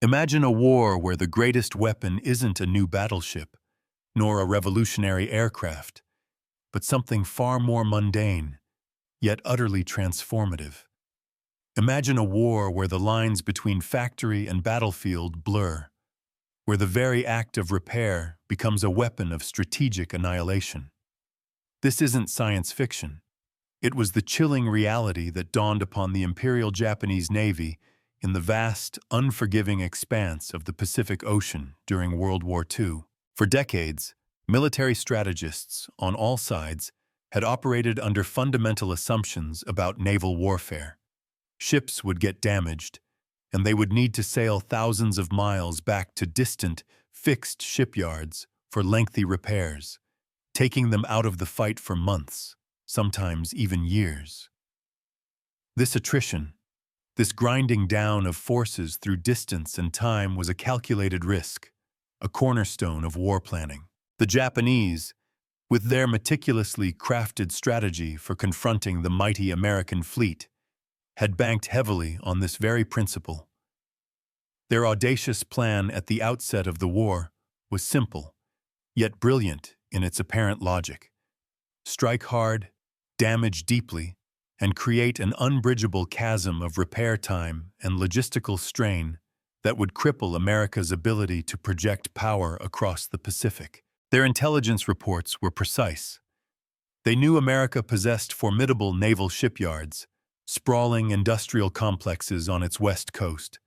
Imagine a war where the greatest weapon isn't a new battleship, nor a revolutionary aircraft, but something far more mundane, yet utterly transformative. Imagine a war where the lines between factory and battlefield blur, where the very act of repair becomes a weapon of strategic annihilation. This isn't science fiction. It was the chilling reality that dawned upon the Imperial Japanese Navy in the vast, unforgiving expanse of the Pacific Ocean during World War II. For decades, military strategists on all sides had operated under fundamental assumptions about naval warfare. Ships would get damaged, and they would need to sail thousands of miles back to distant, fixed shipyards for lengthy repairs, taking them out of the fight for months, sometimes even years. This attrition, this grinding down of forces through distance and time was a calculated risk, a cornerstone of war planning. The Japanese, with their meticulously crafted strategy for confronting the mighty American fleet, had banked heavily on this very principle. Their audacious plan at the outset of the war was simple, yet brilliant in its apparent logic. Strike hard, damage deeply, and create an unbridgeable chasm of repair time and logistical strain that would cripple America's ability to project power across the Pacific. Their intelligence reports were precise. They knew America possessed formidable naval shipyards, sprawling industrial complexes on its west coast,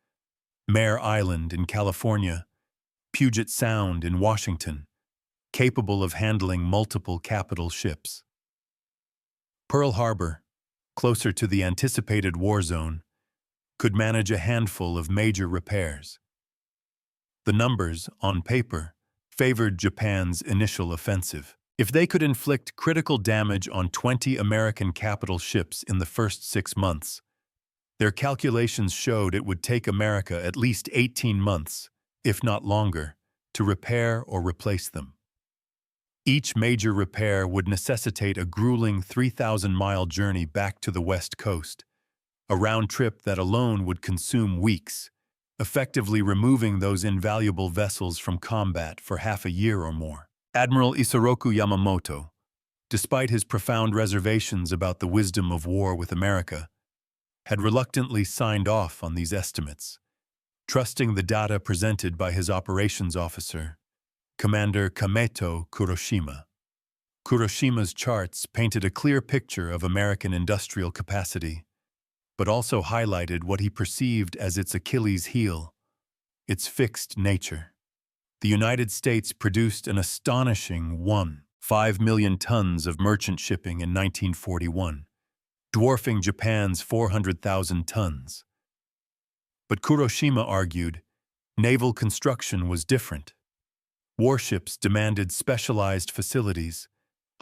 Mare Island in California, Puget Sound in Washington, capable of handling multiple capital ships. Pearl Harbor, closer to the anticipated war zone, could manage a handful of major repairs. The numbers, on paper, favored Japan's initial offensive. If they could inflict critical damage on 20 American capital ships in the first 6 months, their calculations showed it would take America at least 18 months, if not longer, to repair or replace them. Each major repair would necessitate a grueling 3,000-mile journey back to the West Coast, a round trip that alone would consume weeks, effectively removing those invaluable vessels from combat for half a year or more. Admiral Isoroku Yamamoto, despite his profound reservations about the wisdom of war with America, had reluctantly signed off on these estimates, trusting the data presented by his operations officer, Commander Kameto Kuroshima. Kuroshima's charts painted a clear picture of American industrial capacity, but also highlighted what he perceived as its Achilles heel, its fixed nature. The United States produced an astonishing 1.5 million tons of merchant shipping in 1941, dwarfing Japan's 400,000 tons. But Kuroshima argued, naval construction was different. Warships demanded specialized facilities,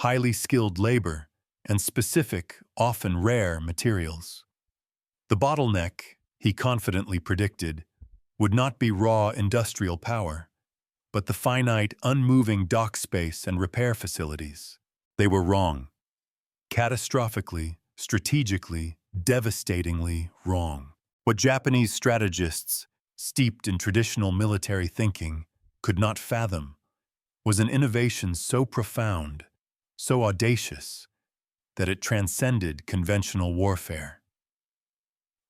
highly skilled labor, and specific, often rare, materials. The bottleneck, he confidently predicted, would not be raw industrial power, but the finite, unmoving dock space and repair facilities. They were wrong. Catastrophically, strategically, devastatingly wrong. What Japanese strategists, steeped in traditional military thinking, could not fathom was an innovation so profound, so audacious, that it transcended conventional warfare.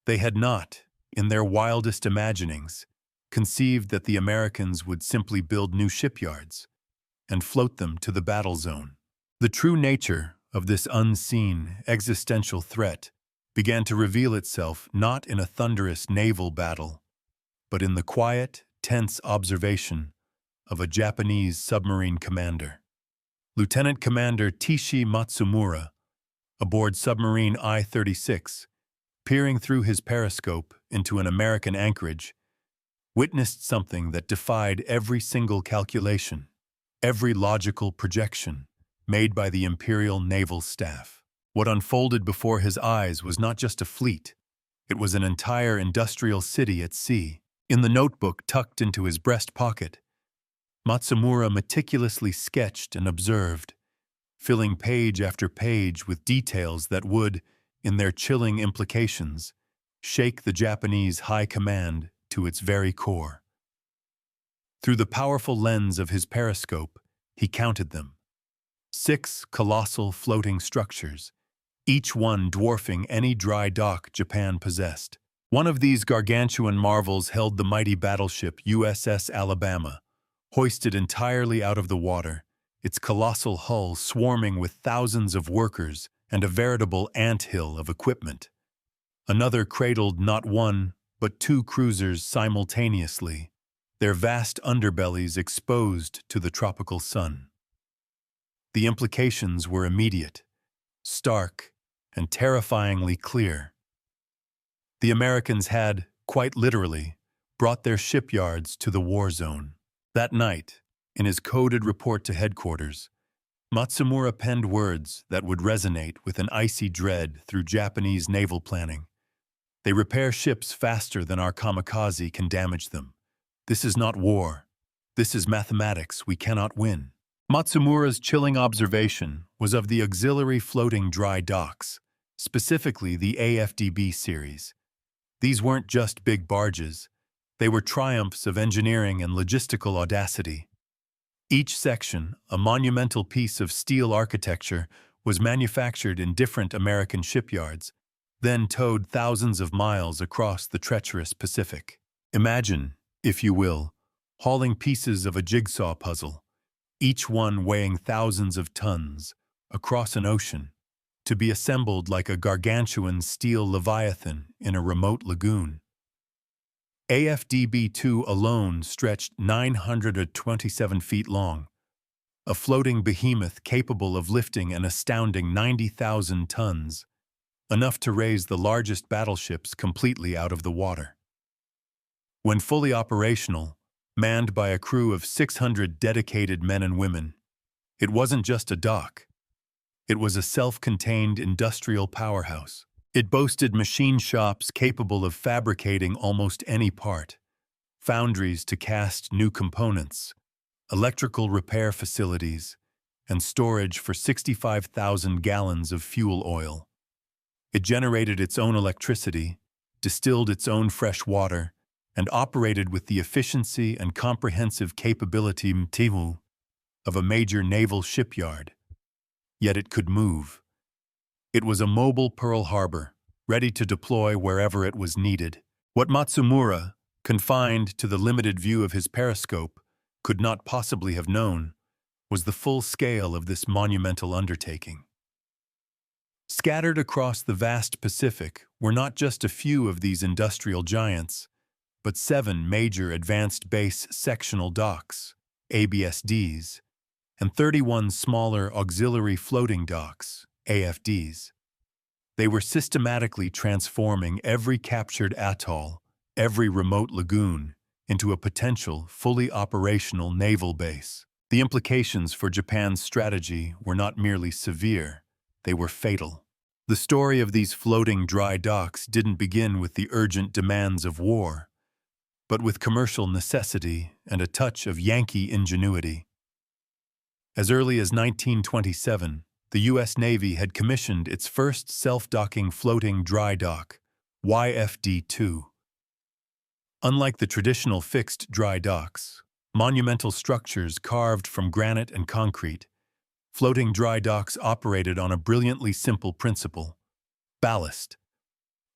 They had not, in their wildest imaginings, conceived that the Americans would simply build new shipyards and float them to the battle zone. The true nature of this unseen, existential threat began to reveal itself not in a thunderous naval battle, but in the quiet, tense observation of a Japanese submarine commander. Lieutenant Commander Tishi Matsumura, aboard submarine I-36, peering through his periscope into an American anchorage, witnessed something that defied every single calculation, every logical projection made by the Imperial Naval Staff. What unfolded before his eyes was not just a fleet, it was an entire industrial city at sea. In the notebook tucked into his breast pocket, Matsumura meticulously sketched and observed, filling page after page with details that would, in their chilling implications, shake the Japanese high command to its very core. Through the powerful lens of his periscope, he counted them. 6 colossal floating structures, each one dwarfing any dry dock Japan possessed. One of these gargantuan marvels held the mighty battleship USS Alabama, hoisted entirely out of the water, its colossal hull swarming with thousands of workers and a veritable anthill of equipment. Another cradled not one, but 2 cruisers simultaneously, their vast underbellies exposed to the tropical sun. The implications were immediate, stark, and terrifyingly clear. The Americans had, quite literally, brought their shipyards to the war zone. That night, in his coded report to headquarters, Matsumura penned words that would resonate with an icy dread through Japanese naval planning. They repair ships faster than our kamikaze can damage them. This is not war. This is mathematics. We cannot win. Matsumura's chilling observation was of the auxiliary floating dry docks, specifically the AFDB series. These weren't just big barges. They were triumphs of engineering and logistical audacity. Each section, a monumental piece of steel architecture, was manufactured in different American shipyards, then towed thousands of miles across the treacherous Pacific. Imagine, if you will, hauling pieces of a jigsaw puzzle, each one weighing thousands of tons, across an ocean, to be assembled like a gargantuan steel leviathan in a remote lagoon. AFDB-2 alone stretched 927 feet long, a floating behemoth capable of lifting an astounding 90,000 tons, enough to raise the largest battleships completely out of the water. When fully operational, manned by a crew of 600 dedicated men and women, it wasn't just a dock. It was a self-contained industrial powerhouse. It boasted machine shops capable of fabricating almost any part, foundries to cast new components, electrical repair facilities, and storage for 65,000 gallons of fuel oil. It generated its own electricity, distilled its own fresh water, and operated with the efficiency and comprehensive capability of a major naval shipyard. Yet it could move. It was a mobile Pearl Harbor, ready to deploy wherever it was needed. What Matsumura, confined to the limited view of his periscope, could not possibly have known was the full scale of this monumental undertaking. Scattered across the vast Pacific were not just a few of these industrial giants, but 7 major advanced base sectional docks, ABSDs, and 31 smaller auxiliary floating docks, AFDs. They were systematically transforming every captured atoll, every remote lagoon, into a potential, fully operational naval base. The implications for Japan's strategy were not merely severe, they were fatal. The story of these floating dry docks didn't begin with the urgent demands of war, but with commercial necessity and a touch of Yankee ingenuity. As early as 1927, the U.S. Navy had commissioned its first self-docking floating dry dock, YFD-2. Unlike the traditional fixed dry docks, monumental structures carved from granite and concrete, floating dry docks operated on a brilliantly simple principle: ballast.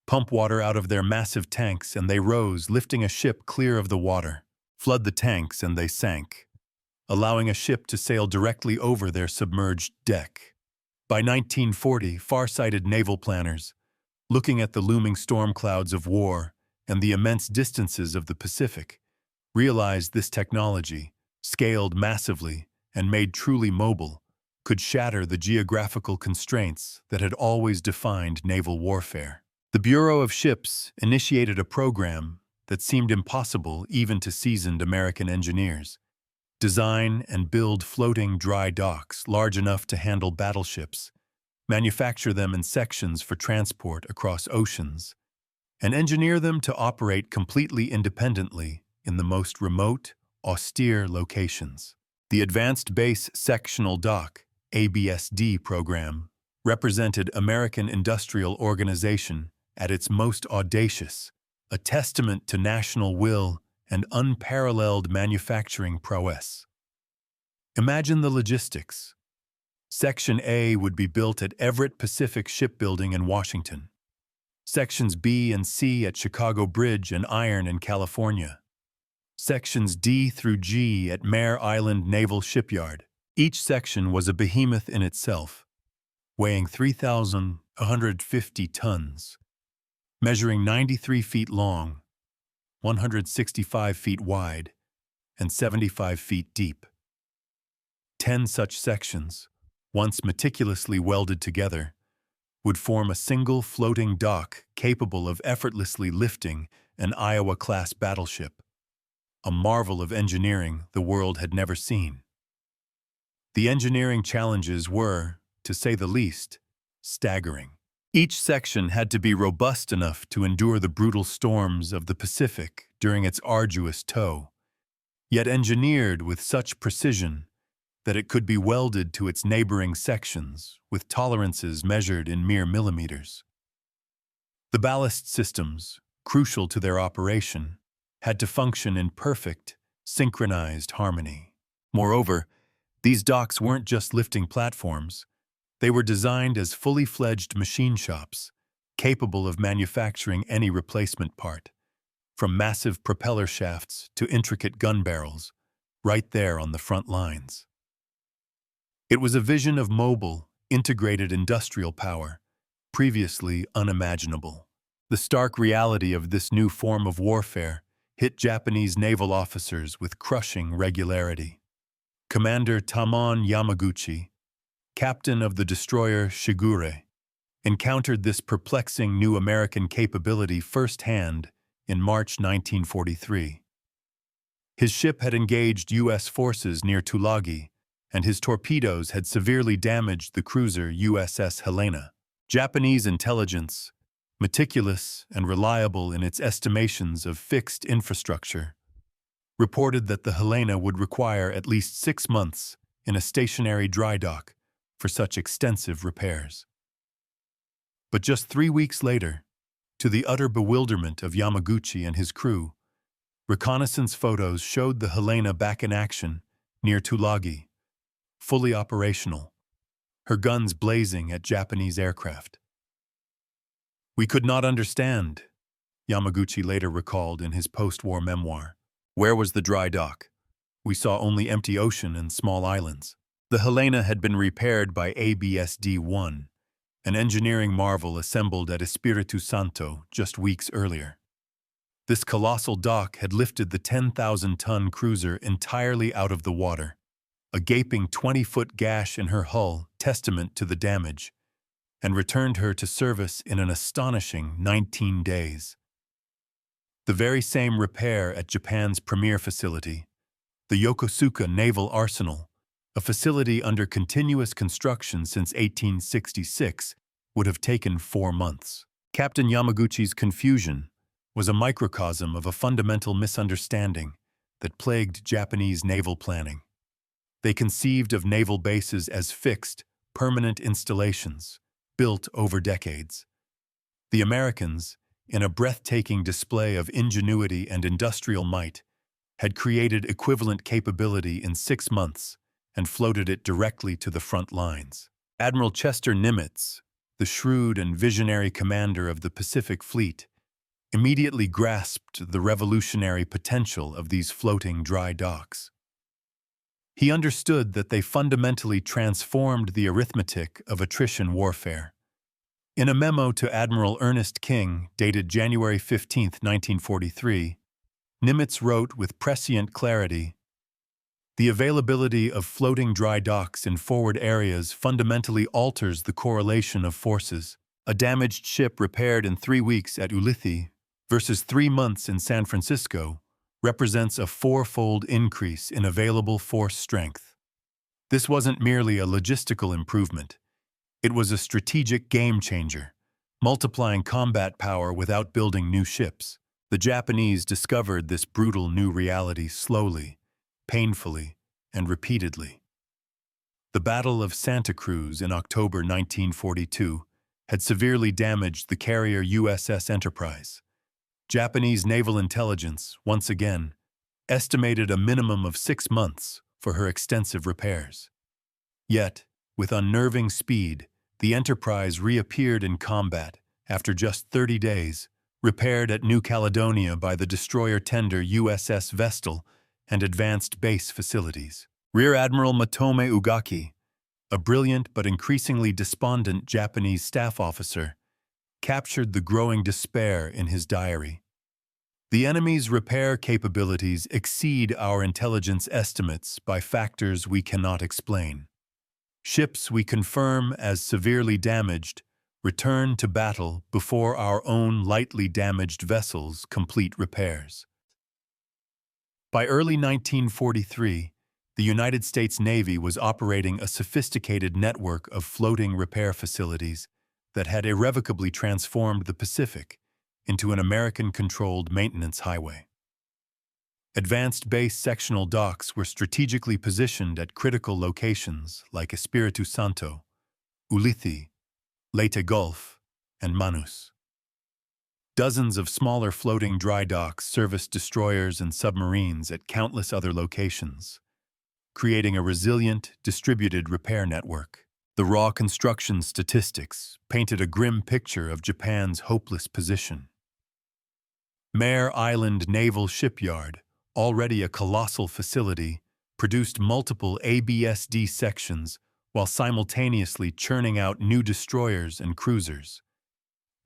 Pump water out of their massive tanks and they rose, lifting a ship clear of the water. Flood the tanks and they sank, allowing a ship to sail directly over their submerged deck. By 1940, far-sighted naval planners, looking at the looming storm clouds of war and the immense distances of the Pacific, realized this technology, scaled massively and made truly mobile, could shatter the geographical constraints that had always defined naval warfare. The Bureau of Ships initiated a program that seemed impossible even to seasoned American engineers: design and build floating dry docks large enough to handle battleships, manufacture them in sections for transport across oceans, and engineer them to operate completely independently in the most remote, austere locations. The Advanced Base Sectional Dock, ABSD program, represented American industrial organization at its most audacious, a testament to national will and unparalleled manufacturing prowess. Imagine the logistics. Section A would be built at Everett Pacific Shipbuilding in Washington. Sections B and C at Chicago Bridge and Iron in California. Sections D through G at Mare Island Naval Shipyard. Each section was a behemoth in itself, weighing 3,150 tons, measuring 93 feet long, 165 feet wide, and 75 feet deep. 10 such sections, once meticulously welded together, would form a single floating dock capable of effortlessly lifting an Iowa-class battleship, a marvel of engineering the world had never seen. The engineering challenges were, to say the least, staggering. Each section had to be robust enough to endure the brutal storms of the Pacific during its arduous tow, yet engineered with such precision that it could be welded to its neighboring sections with tolerances measured in mere millimeters. The ballast systems, crucial to their operation, had to function in perfect, synchronized harmony. Moreover, these docks weren't just lifting platforms. They were designed as fully fledged machine shops, capable of manufacturing any replacement part, from massive propeller shafts to intricate gun barrels, right there on the front lines. It was a vision of mobile, integrated industrial power, previously unimaginable. The stark reality of this new form of warfare hit Japanese naval officers with crushing regularity. Commander Tamon Yamaguchi, captain of the destroyer Shigure, encountered this perplexing new American capability firsthand in March 1943. His ship had engaged U.S. forces near Tulagi, and his torpedoes had severely damaged the cruiser USS Helena. Japanese intelligence, meticulous and reliable in its estimations of fixed infrastructure, reported that the Helena would require at least 6 months in a stationary dry dock for such extensive repairs. But just 3 weeks later, to the utter bewilderment of Yamaguchi and his crew, reconnaissance photos showed the Helena back in action near Tulagi, fully operational, her guns blazing at Japanese aircraft. "We could not understand," Yamaguchi later recalled in his post-war memoir. "Where was the dry dock? We saw only empty ocean and small islands." The Helena had been repaired by ABSD-1, an engineering marvel assembled at Espiritu Santo just weeks earlier. This colossal dock had lifted the 10,000-ton cruiser entirely out of the water, a gaping 20-foot gash in her hull testament to the damage, and returned her to service in an astonishing 19 days. The very same repair at Japan's premier facility, the Yokosuka Naval Arsenal, a facility under continuous construction since 1866, would have taken 4 months. Captain Yamaguchi's confusion was a microcosm of a fundamental misunderstanding that plagued Japanese naval planning. They conceived of naval bases as fixed, permanent installations, built over decades. The Americans, in a breathtaking display of ingenuity and industrial might, had created equivalent capability in 6 months and floated it directly to the front lines. Admiral Chester Nimitz, the shrewd and visionary commander of the Pacific Fleet, immediately grasped the revolutionary potential of these floating dry docks. He understood that they fundamentally transformed the arithmetic of attrition warfare. In a memo to Admiral Ernest King, dated January 15, 1943, Nimitz wrote with prescient clarity, "The availability of floating dry docks in forward areas fundamentally alters the correlation of forces. A damaged ship repaired in 3 weeks at Ulithi versus 3 months in San Francisco represents a 4-fold increase in available force strength." This wasn't merely a logistical improvement. It was a strategic game-changer, multiplying combat power without building new ships. The Japanese discovered this brutal new reality slowly, painfully, and repeatedly. The Battle of Santa Cruz in October 1942 had severely damaged the carrier USS Enterprise, Japanese naval intelligence, once again, estimated a minimum of 6 months for her extensive repairs. Yet, with unnerving speed, the Enterprise reappeared in combat after just 30 days, repaired at New Caledonia by the destroyer tender USS Vestal and advanced base facilities. Rear Admiral Matome Ugaki, a brilliant but increasingly despondent Japanese staff officer, captured the growing despair in his diary. The enemy's repair capabilities exceed our intelligence estimates by factors we cannot explain. Ships we confirm as severely damaged return to battle before our own lightly damaged vessels complete repairs. By early 1943, the United States Navy was operating a sophisticated network of floating repair facilities that had irrevocably transformed the Pacific into an American-controlled maintenance highway. Advanced base sectional docks were strategically positioned at critical locations like Espiritu Santo, Ulithi, Leyte Gulf, and Manus. Dozens of smaller floating dry docks serviced destroyers and submarines at countless other locations, creating a resilient, distributed repair network. The raw construction statistics painted a grim picture of Japan's hopeless position. Mare Island Naval Shipyard, already a colossal facility, produced multiple ABSD sections while simultaneously churning out new destroyers and cruisers.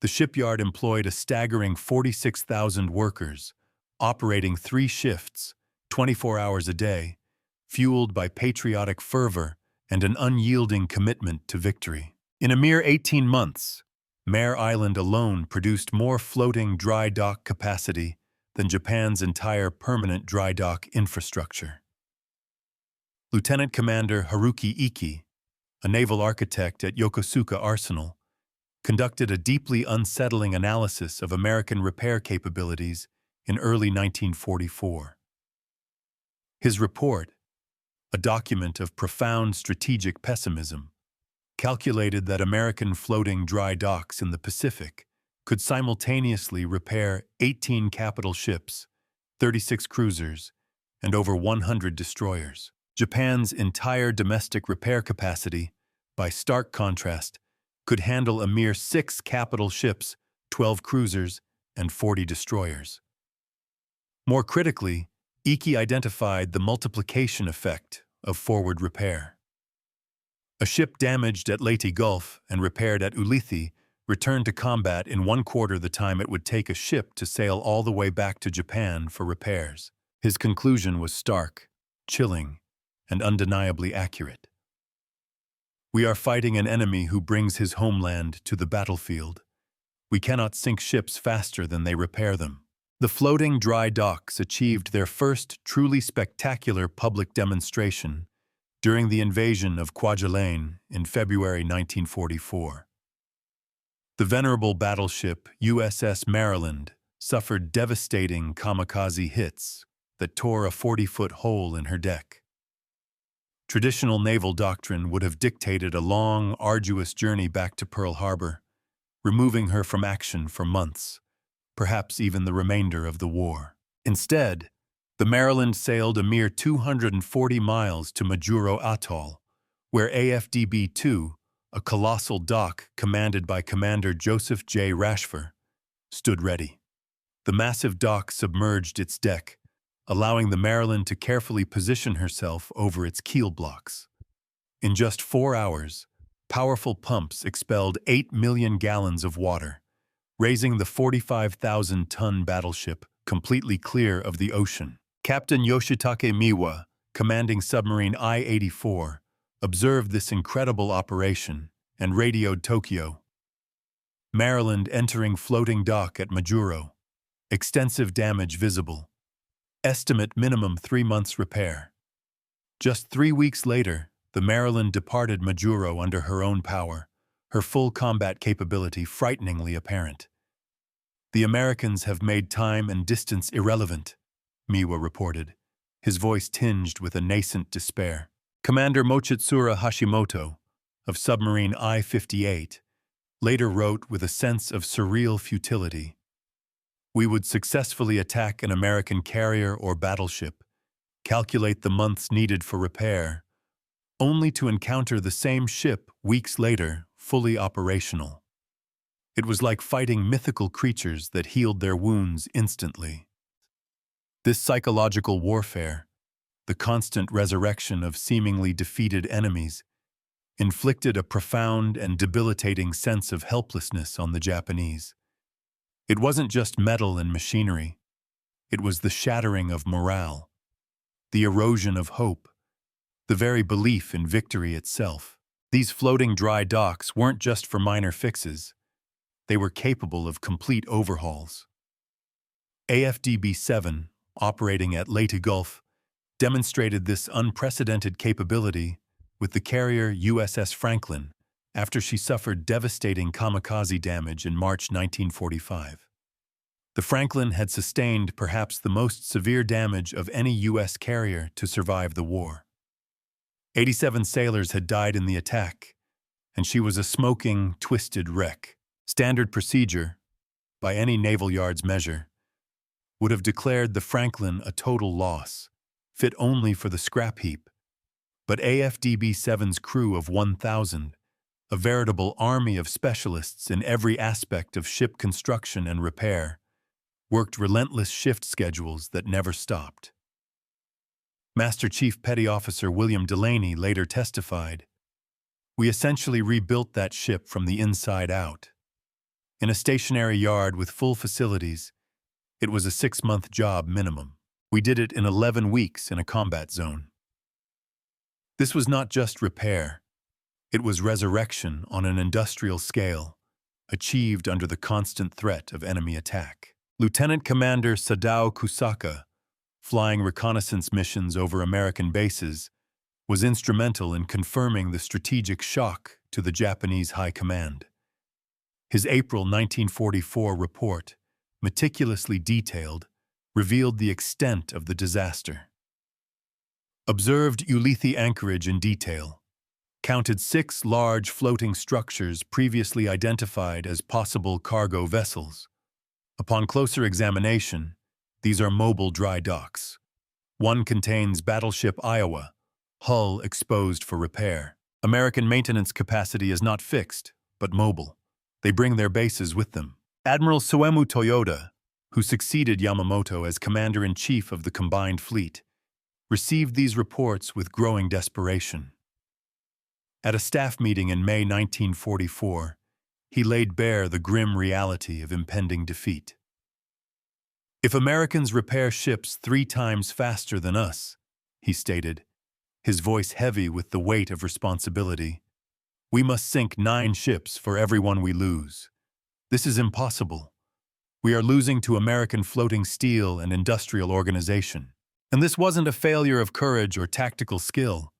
The shipyard employed a staggering 46,000 workers, operating 3 shifts, 24 hours a day, fueled by patriotic fervor and an unyielding commitment to victory. In a mere 18 months, Mare Island alone produced more floating dry dock capacity than Japan's entire permanent dry dock infrastructure. Lieutenant Commander Haruki Iki, a naval architect at Yokosuka Arsenal, conducted a deeply unsettling analysis of American repair capabilities in early 1944. His report, a document of profound strategic pessimism, calculated that American floating dry docks in the Pacific could simultaneously repair 18 capital ships, 36 cruisers, and over 100 destroyers. Japan's entire domestic repair capacity, by stark contrast, could handle a mere 6 capital ships, 12 cruisers, and 40 destroyers. More critically, Iki identified the multiplication effect of forward repair. A ship damaged at Leyte Gulf and repaired at Ulithi returned to combat in 1/4 the time it would take a ship to sail all the way back to Japan for repairs. His conclusion was stark, chilling, and undeniably accurate. We are fighting an enemy who brings his homeland to the battlefield. We cannot sink ships faster than they repair them. The floating dry docks achieved their first truly spectacular public demonstration during the invasion of Kwajalein in February 1944. The venerable battleship USS Maryland suffered devastating kamikaze hits that tore a 40-foot hole in her deck. Traditional naval doctrine would have dictated a long, arduous journey back to Pearl Harbor, removing her from action for months, perhaps even the remainder of the war. Instead, the Maryland sailed a mere 240 miles to Majuro Atoll, where AFDB-2, a colossal dock commanded by Commander Joseph J. Rashford, stood ready. The massive dock submerged its deck, allowing the Maryland to carefully position herself over its keel blocks. In just 4 hours, powerful pumps expelled 8 million gallons of water, raising the 45,000-ton battleship completely clear of the ocean. Captain Yoshitake Miwa, commanding submarine I-84, observed this incredible operation and radioed Tokyo. Maryland entering floating dock at Majuro. Extensive damage visible. Estimate minimum 3 months repair. Just 3 weeks later, the Maryland departed Majuro under her own power, her full combat capability frighteningly apparent. The Americans have made time and distance irrelevant, Miwa reported, his voice tinged with a nascent despair. Commander Mochitsura Hashimoto, of submarine I-58, later wrote with a sense of surreal futility, We would successfully attack an American carrier or battleship, calculate the months needed for repair, only to encounter the same ship weeks later, fully operational. It was like fighting mythical creatures that healed their wounds instantly. This psychological warfare, the constant resurrection of seemingly defeated enemies, inflicted a profound and debilitating sense of helplessness on the Japanese. It wasn't just metal and machinery. It was the shattering of morale, the erosion of hope, the very belief in victory itself. These floating dry docks weren't just for minor fixes. They were capable of complete overhauls. AFDB-7, operating at Leyte Gulf, demonstrated this unprecedented capability with the carrier USS Franklin after she suffered devastating kamikaze damage in March 1945. The Franklin had sustained perhaps the most severe damage of any U.S. carrier to survive the war. 87 sailors had died in the attack, and she was a smoking, twisted wreck. Standard procedure, by any naval yard's measure, would have declared the Franklin a total loss, fit only for the scrap heap. But AFDB-7's crew of 1,000, a veritable army of specialists in every aspect of ship construction and repair, worked relentless shift schedules that never stopped. Master Chief Petty Officer William Delaney later testified, "We essentially rebuilt that ship from the inside out. In a stationary yard with full facilities, it was a 6-month job minimum. We did it in 11 weeks in a combat zone." This was not just repair. It was resurrection on an industrial scale, achieved under the constant threat of enemy attack. Lieutenant Commander Sadao Kusaka, flying reconnaissance missions over American bases, was instrumental in confirming the strategic shock to the Japanese High Command. His April 1944 report, meticulously detailed, revealed the extent of the disaster. Observed Ulithi anchorage in detail, counted 6 large floating structures previously identified as possible cargo vessels. Upon closer examination, these are mobile dry docks. One contains battleship Iowa, hull exposed for repair. American maintenance capacity is not fixed, but mobile. They bring their bases with them. Admiral Soemu Toyoda, who succeeded Yamamoto as Commander-in-Chief of the combined fleet, received these reports with growing desperation. At a staff meeting in May 1944, he laid bare the grim reality of impending defeat. "If Americans repair ships 3 times faster than us," he stated, his voice heavy with the weight of responsibility, "we must sink 9 ships for every one we lose. This is impossible. We are losing to American floating steel and industrial organization." And this wasn't a failure of courage or tactical skill.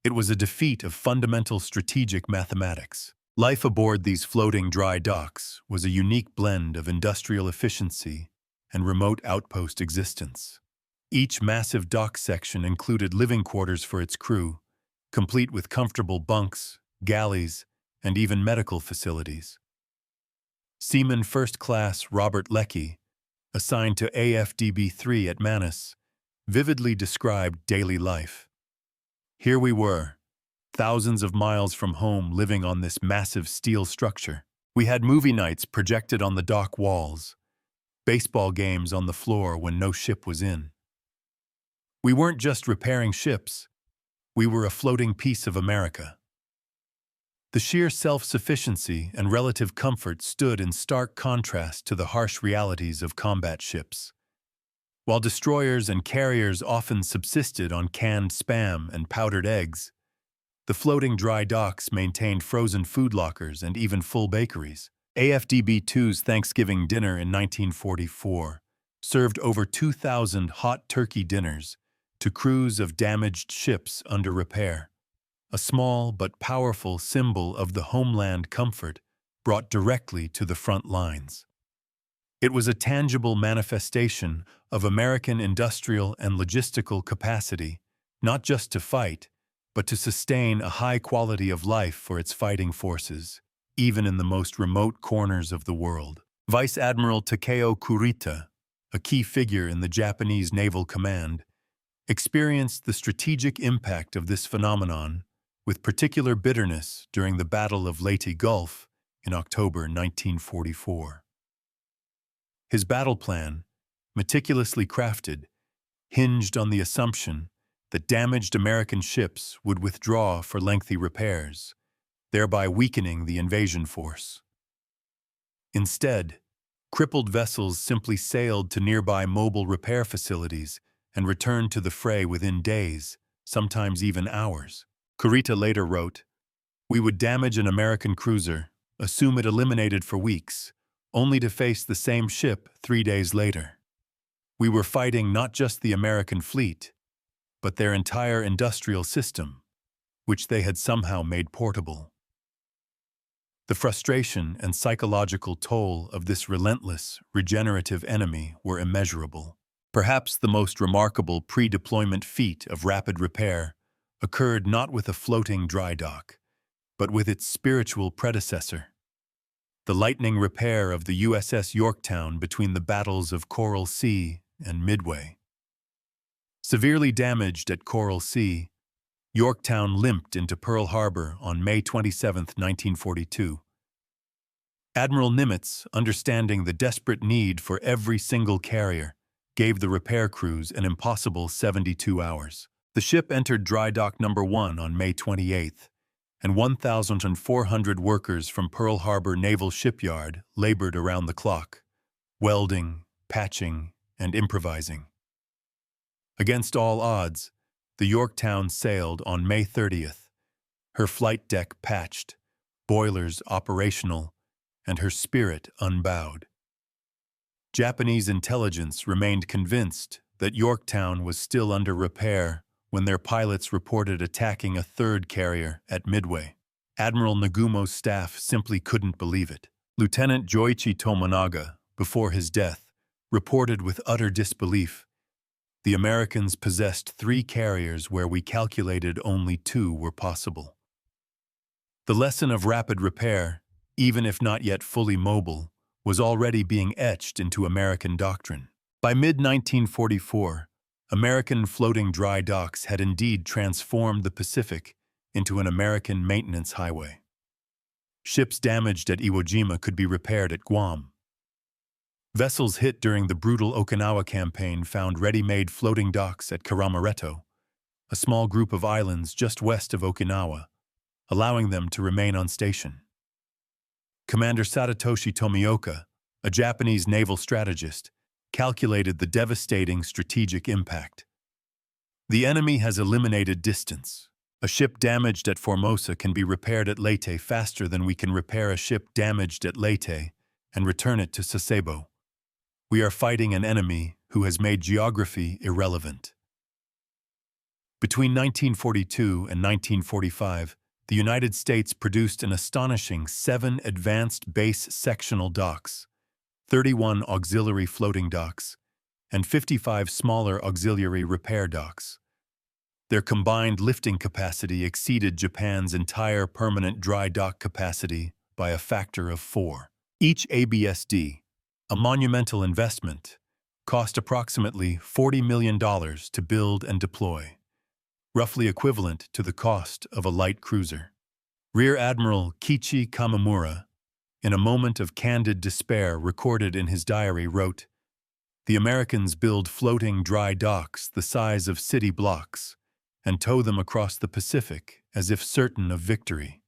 It was a defeat of fundamental strategic mathematics. Life aboard these floating dry docks was a unique blend of industrial efficiency and remote outpost existence. Each massive dock section included living quarters for its crew, complete with comfortable bunks, galleys, and even medical facilities. Seaman First Class Robert Leckie, assigned to AFDB-3 at Manus, vividly described daily life. "Here we were, thousands of miles from home, living on this massive steel structure. We had movie nights projected on the dock walls, baseball games on the floor when no ship was in. We weren't just repairing ships, we were a floating piece of America." The sheer self-sufficiency and relative comfort stood in stark contrast to the harsh realities of combat ships. While destroyers and carriers often subsisted on canned spam and powdered eggs, the floating dry docks maintained frozen food lockers and even full bakeries. AFDB-2's Thanksgiving dinner in 1944 served over 2,000 hot turkey dinners to crews of damaged ships under repair, a small but powerful symbol of the homeland comfort brought directly to the front lines. It was a tangible manifestation of American industrial and logistical capacity, not just to fight, but to sustain a high quality of life for its fighting forces, even in the most remote corners of the world. Vice Admiral Takeo Kurita, a key figure in the Japanese Naval Command, experienced the strategic impact of this phenomenon with particular bitterness during the Battle of Leyte Gulf in October 1944. His battle plan, meticulously crafted, hinged on the assumption that damaged American ships would withdraw for lengthy repairs, thereby weakening the invasion force. Instead, crippled vessels simply sailed to nearby mobile repair facilities and returned to the fray within days, sometimes even hours. Kurita later wrote, "We would damage an American cruiser, assume it eliminated for weeks, only to face the same ship 3 days later. We were fighting not just the American fleet, but their entire industrial system, which they had somehow made portable." The frustration and psychological toll of this relentless, regenerative enemy were immeasurable. Perhaps the most remarkable pre-deployment feat of rapid repair occurred not with a floating dry dock, but with its spiritual predecessor, the lightning repair of the USS Yorktown between the battles of Coral Sea and Midway. Severely damaged at Coral Sea, Yorktown limped into Pearl Harbor on May 27, 1942. Admiral Nimitz, understanding the desperate need for every single carrier, gave the repair crews an impossible 72 hours. The ship entered Dry Dock Number 1 on May 28th, and 1,400 workers from Pearl Harbor Naval Shipyard labored around the clock, welding, patching, and improvising. Against all odds, the Yorktown sailed on May 30th, her flight deck patched, boilers operational, and her spirit unbowed. Japanese intelligence remained convinced that Yorktown was still under repair when their pilots reported attacking a third carrier at Midway. Admiral Nagumo's staff simply couldn't believe it. Lieutenant Joichi Tomonaga, before his death, reported with utter disbelief, "The Americans possessed 3 carriers where we calculated only 2 were possible." The lesson of rapid repair, even if not yet fully mobile, was already being etched into American doctrine. By mid-1944, American floating dry docks had indeed transformed the Pacific into an American maintenance highway. Ships damaged at Iwo Jima could be repaired at Guam. Vessels hit during the brutal Okinawa campaign found ready-made floating docks at Karamaretto, a small group of islands just west of Okinawa, allowing them to remain on station. Commander Sadatoshi Tomioka, a Japanese naval strategist, calculated the devastating strategic impact. "The enemy has eliminated distance. A ship damaged at Formosa can be repaired at Leyte faster than we can repair a ship damaged at Leyte and return it to Sasebo. We are fighting an enemy who has made geography irrelevant." Between 1942 and 1945, the United States produced an astonishing 7 advanced base sectional docks, 31 auxiliary floating docks, and 55 smaller auxiliary repair docks. Their combined lifting capacity exceeded Japan's entire permanent dry dock capacity by a factor of 4. Each ABSD, a monumental investment, cost approximately $40 million to build and deploy, roughly equivalent to the cost of a light cruiser. Rear Admiral Kichi Kamamura, in a moment of candid despair recorded in his diary, wrote, "The Americans build floating dry docks the size of city blocks and tow them across the Pacific as if certain of victory.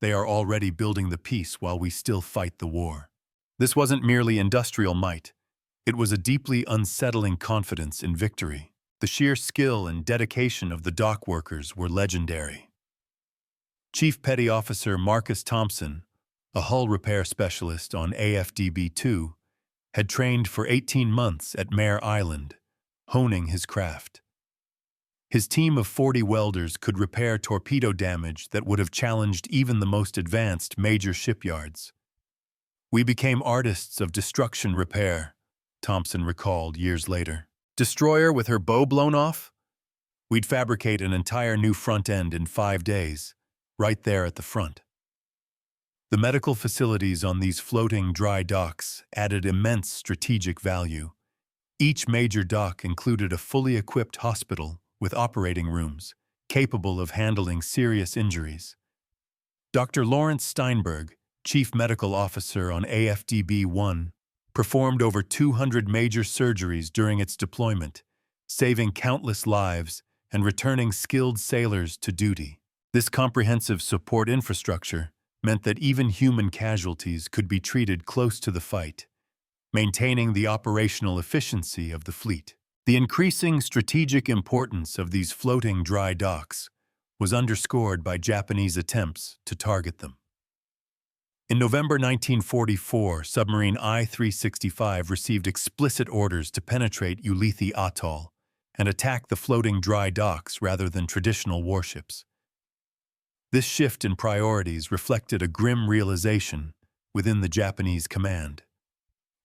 They are already building the peace while we still fight the war." This wasn't merely industrial might. It was a deeply unsettling confidence in victory. The sheer skill and dedication of the dock workers were legendary. Chief Petty Officer Marcus Thompson, a hull repair specialist on AFDB-2, had trained for 18 months at Mare Island, honing his craft. His team of 40 welders could repair torpedo damage that would have challenged even the most advanced major shipyards. "We became artists of destruction repair," Thompson recalled years later. "Destroyer with her bow blown off? We'd fabricate an entire new front end in 5 days, right there at the front." The medical facilities on these floating dry docks added immense strategic value. Each major dock included a fully equipped hospital with operating rooms, capable of handling serious injuries. Dr. Lawrence Steinberg, Chief Medical Officer on AFDB-1, performed over 200 major surgeries during its deployment, saving countless lives and returning skilled sailors to duty. This comprehensive support infrastructure meant that even human casualties could be treated close to the fight, maintaining the operational efficiency of the fleet. The increasing strategic importance of these floating dry docks was underscored by Japanese attempts to target them. In November 1944, submarine I-365 received explicit orders to penetrate Ulithi Atoll and attack the floating dry docks rather than traditional warships. This shift in priorities reflected a grim realization within the Japanese command.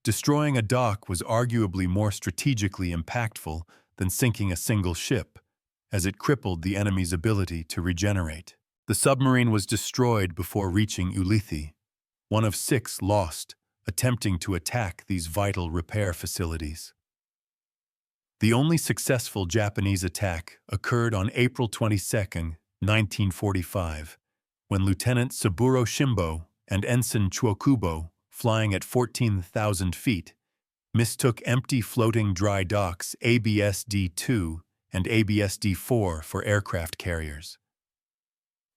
Destroying a dock was arguably more strategically impactful than sinking a single ship, as it crippled the enemy's ability to regenerate. The submarine was destroyed before reaching Ulithi, one of 6 lost, attempting to attack these vital repair facilities. The only successful Japanese attack occurred on April 22, 1945, when Lieutenant Saburo Shimbo and Ensign Chuokubo, flying at 14,000 feet, mistook empty floating dry docks ABSD-2 and ABSD-4 for aircraft carriers.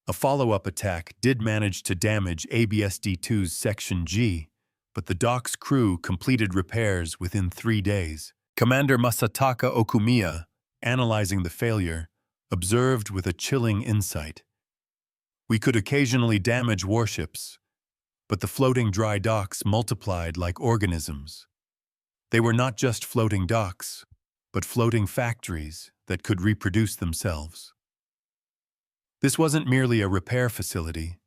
A follow-up attack did manage to damage ABSD-2's Section G, but the dock's crew completed repairs within 3 days. Commander Masataka Okumiya, analyzing the failure, observed with a chilling insight. "We could occasionally damage warships, but the floating dry docks multiplied like organisms. They were not just floating docks, but floating factories that could reproduce themselves." This wasn't merely a repair facility.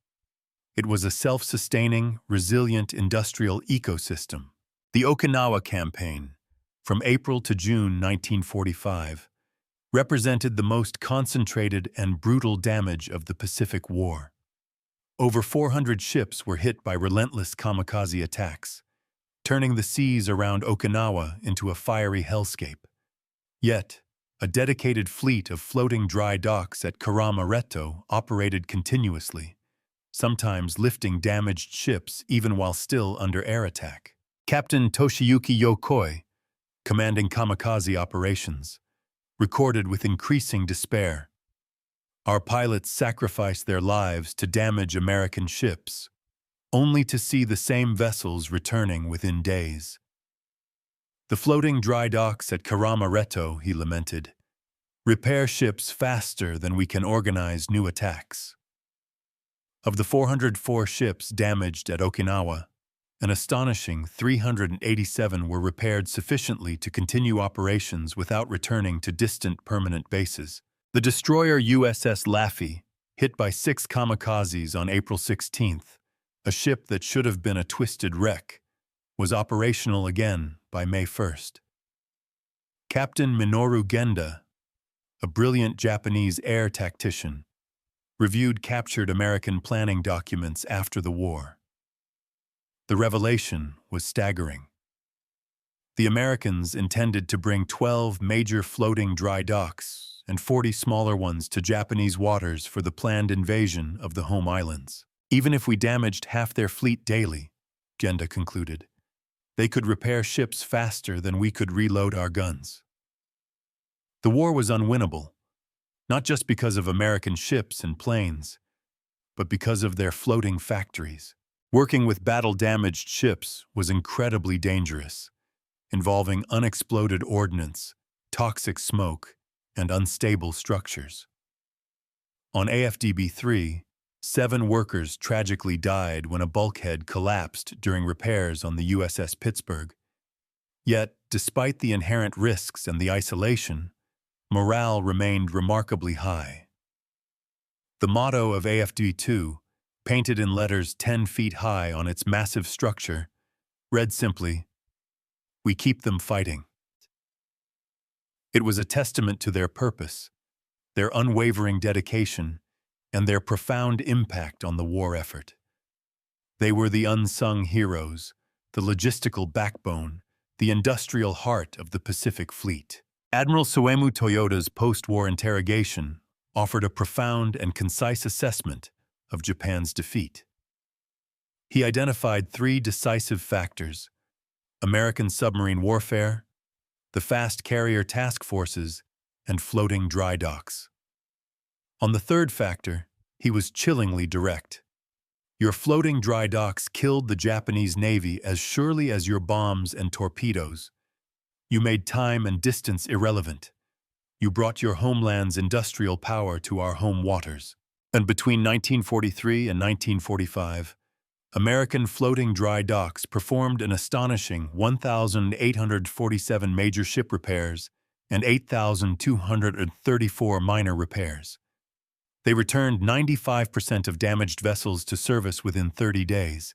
It was a self-sustaining, resilient industrial ecosystem. The Okinawa Campaign, from April to June 1945, represented the most concentrated and brutal damage of the Pacific War. Over 400 ships were hit by relentless kamikaze attacks, turning the seas around Okinawa into a fiery hellscape. Yet, a dedicated fleet of floating dry docks at Karamaretto operated continuously, sometimes lifting damaged ships even while still under air attack. Captain Toshiyuki Yokoi, commanding kamikaze operations, recorded with increasing despair, "Our pilots sacrificed their lives to damage American ships, only to see the same vessels returning within days." "The floating dry docks at Karamaretto," he lamented, "repair ships faster than we can organize new attacks." Of the 404 ships damaged at Okinawa, an astonishing 387 were repaired sufficiently to continue operations without returning to distant permanent bases. The destroyer USS Laffey, hit by 6 kamikazes on April 16th, a ship that should have been a twisted wreck, was operational again by May 1st. Captain Minoru Genda, a brilliant Japanese air tactician, reviewed captured American planning documents after the war. The revelation was staggering. The Americans intended to bring 12 major floating dry docks and 40 smaller ones to Japanese waters for the planned invasion of the home islands. "Even if we damaged half their fleet daily," Genda concluded, "they could repair ships faster than we could reload our guns." The war was unwinnable, not just because of American ships and planes, but because of their floating factories. Working with battle-damaged ships was incredibly dangerous, involving unexploded ordnance, toxic smoke, and unstable structures. On AFDB-3, 7 workers tragically died when a bulkhead collapsed during repairs on the USS Pittsburgh. Yet, despite the inherent risks and the isolation, morale remained remarkably high. The motto of AFD-2, painted in letters 10 feet high on its massive structure, read simply, "We keep them fighting." It was a testament to their purpose, their unwavering dedication, and their profound impact on the war effort. They were the unsung heroes, the logistical backbone, the industrial heart of the Pacific Fleet. Admiral Suemu Toyoda's post-war interrogation offered a profound and concise assessment of Japan's defeat. He identified three decisive factors: American submarine warfare, the fast carrier task forces, and floating dry docks. On the third factor, he was chillingly direct. Your floating dry docks killed the Japanese Navy as surely as your bombs and torpedoes. You made time and distance irrelevant. You brought your homeland's industrial power to our home waters. And between 1943 and 1945, American floating dry docks performed an astonishing 1,847 major ship repairs and 8,234 minor repairs. They returned 95% of damaged vessels to service within 30 days.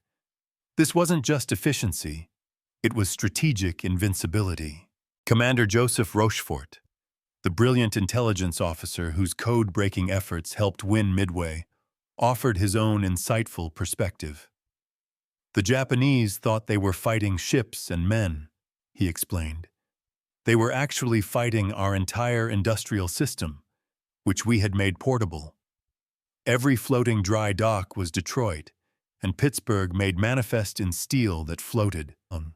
This wasn't just efficiency, it was strategic invincibility. Commander Joseph Rochefort, the brilliant intelligence officer whose code-breaking efforts helped win Midway, offered his own insightful perspective. The Japanese thought they were fighting ships and men, he explained. They were actually fighting our entire industrial system, which we had made portable. Every floating dry dock was Detroit, and Pittsburgh made manifest in steel that floated on.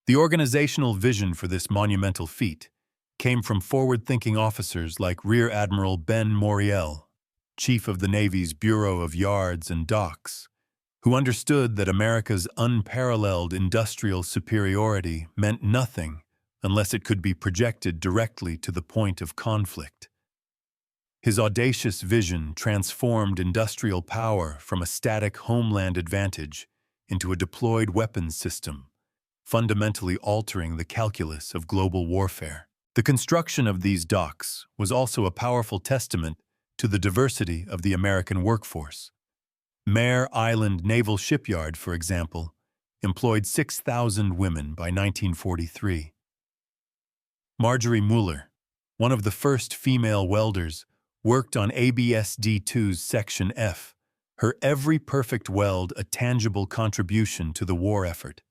The organizational vision for this monumental feat came from forward-thinking officers like Rear Admiral Ben Moriel, chief of the Navy's Bureau of Yards and Docks, who understood that America's unparalleled industrial superiority meant nothing unless it could be projected directly to the point of conflict. His audacious vision transformed industrial power from a static homeland advantage into a deployed weapons system, fundamentally altering the calculus of global warfare. The construction of these docks was also a powerful testament to the diversity of the American workforce. Mare Island Naval Shipyard, for example, employed 6,000 women by 1943. Marjorie Mueller, one of the first female welders, worked on ABSD-2's Section F, her every perfect weld a tangible contribution to the war effort.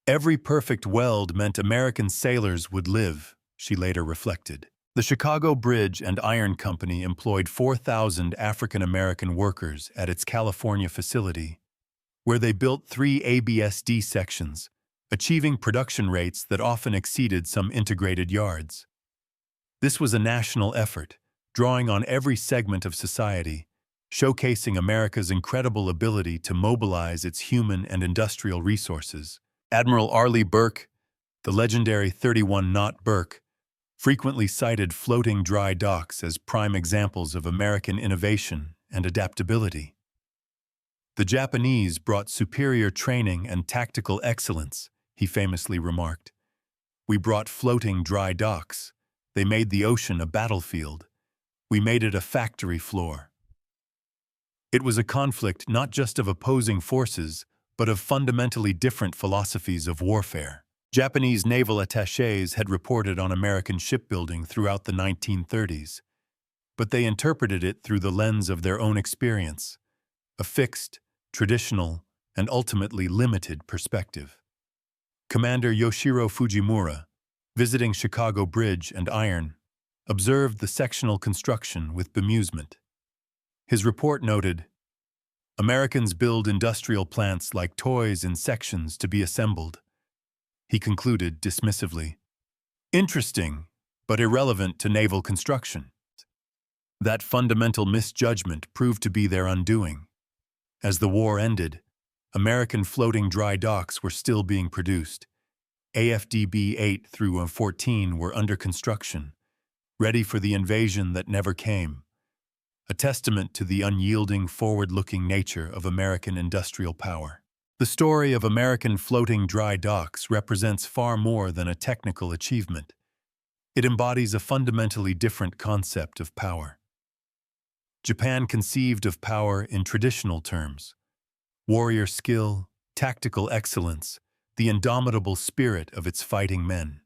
Every perfect weld meant American sailors would live, she later reflected. The Chicago Bridge and Iron Company employed 4,000 African-American workers at its California facility, where they built 3 ABSD sections, achieving production rates that often exceeded some integrated yards. This was a national effort, drawing on every segment of society, showcasing America's incredible ability to mobilize its human and industrial resources. Admiral Arleigh Burke, the legendary 31-knot Burke, frequently cited floating dry docks as prime examples of American innovation and adaptability. The Japanese brought superior training and tactical excellence, he famously remarked. We brought floating dry docks. They made the ocean a battlefield. We made it a factory floor. It was a conflict not just of opposing forces, but of fundamentally different philosophies of warfare. Japanese naval attachés had reported on American shipbuilding throughout the 1930s, but they interpreted it through the lens of their own experience, a fixed, traditional, and ultimately limited perspective. Commander Yoshiro Fujimura, visiting Chicago Bridge and Iron, observed the sectional construction with bemusement. His report noted, "Americans build industrial plants like toys in sections to be assembled." He concluded dismissively, "Interesting, but irrelevant to naval construction." That fundamental misjudgment proved to be their undoing. As the war ended, American floating dry docks were still being produced. AFDB 8 through 14 were under construction, ready for the invasion that never came, a testament to the unyielding, forward-looking nature of American industrial power. The story of American floating dry docks represents far more than a technical achievement. It embodies a fundamentally different concept of power. Japan conceived of power in traditional terms: warrior skill, tactical excellence, the indomitable spirit of its fighting men.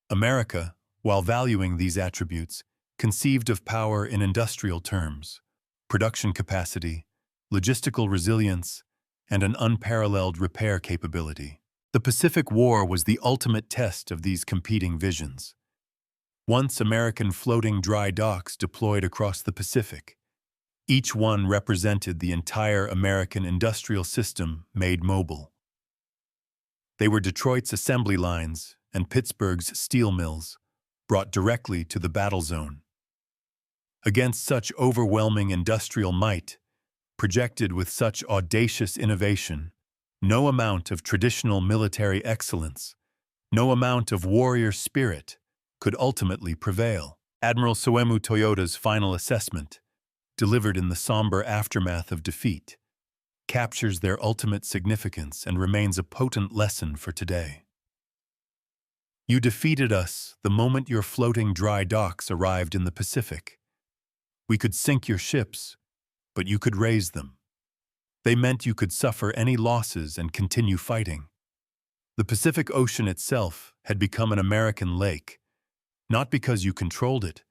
America, while valuing these attributes, conceived of power in industrial terms: production capacity, logistical resilience, and an unparalleled repair capability. The Pacific War was the ultimate test of these competing visions. Once American floating dry docks deployed across the Pacific, each one represented the entire American industrial system made mobile. They were Detroit's assembly lines and Pittsburgh's steel mills, brought directly to the battle zone. Against such overwhelming industrial might, projected with such audacious innovation, no amount of traditional military excellence, no amount of warrior spirit could ultimately prevail. Admiral Soemu Toyoda's final assessment, delivered in the somber aftermath of defeat, captures their ultimate significance and remains a potent lesson for today. You defeated us the moment your floating dry docks arrived in the Pacific. We could sink your ships, but you could raise them. They meant you could suffer any losses and continue fighting. The Pacific Ocean itself had become an American lake, not because you controlled it,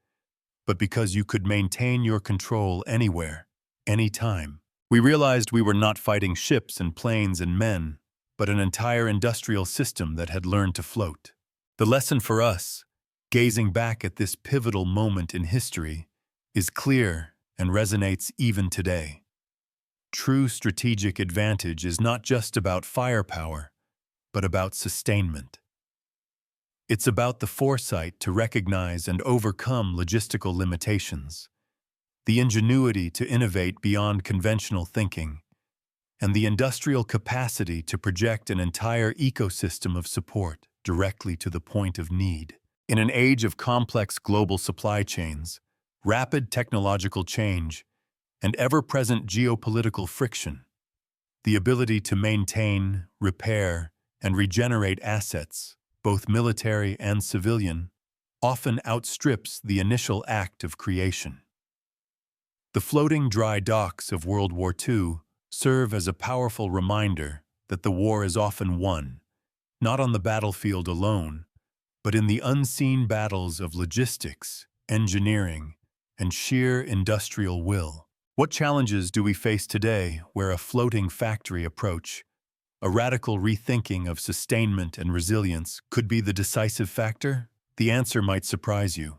but because you could maintain your control anywhere, anytime. We realized we were not fighting ships and planes and men, but an entire industrial system that had learned to float. The lesson for us, gazing back at this pivotal moment in history, is clear and resonates even today. True strategic advantage is not just about firepower, but about sustainment. It's about the foresight to recognize and overcome logistical limitations, the ingenuity to innovate beyond conventional thinking, and the industrial capacity to project an entire ecosystem of support directly to the point of need. In an age of complex global supply chains, rapid technological change, and ever-present geopolitical friction, the ability to maintain, repair, and regenerate assets, both military and civilian, often outstrips the initial act of creation. The floating dry docks of World War II serve as a powerful reminder that the war is often won, not on the battlefield alone, but in the unseen battles of logistics, engineering, and sheer industrial will. What challenges do we face today where a floating factory approach, a radical rethinking of sustainment and resilience, could be the decisive factor? The answer might surprise you.